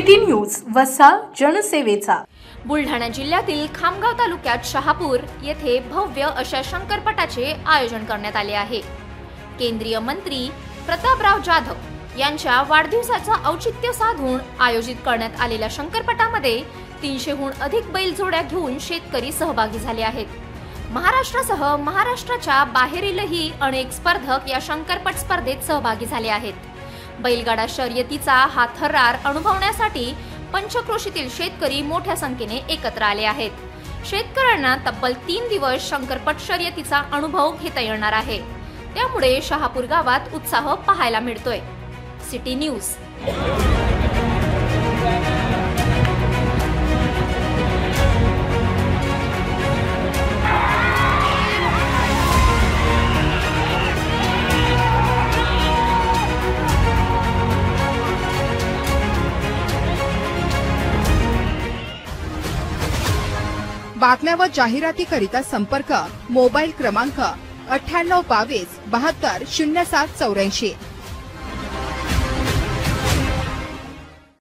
City news वसा जनसेवेचा। बुलढाणा जिल्ह्यातील खामगाव तालुक्यात शहापूर येथे भव्य अशा शंकरपटाचे आयोजन करण्यात आले आहे। केंद्रीय मंत्री प्रतापराव जाधव यांच्या वाढदिवसाचं औचित्य साधून आयोजित करण्यात आलेल्या शंकरपटामध्ये 300हून अधिक बैलजोड्या घेऊन शेतकरी सहभागी झाले आहेत। महाराष्ट्रासह महाराष्ट्राच्या बाहेरीलही अनेक स्पर्धक या शंकरपट स्पर्धेत सहभागी झाले आहेत। बैलगाडा शर्यतीचा हा थरार अनुभवण्यासाठी पंचक्रोशीतील शेतकरी मोठ्या संख्येने एकत्र आले आहेत। शेतकऱ्यांना तब्बल 3 दिवस शंकरपट शर्यतीचा अनुभव घेता येणार आहे। त्यामुळे शहापूर गावात उत्साह पाहायला मिळतोय। City news. बातम्या व जाहिरातीकरिता संपर्क मोबाईल क्रमांक 9822 72 0784।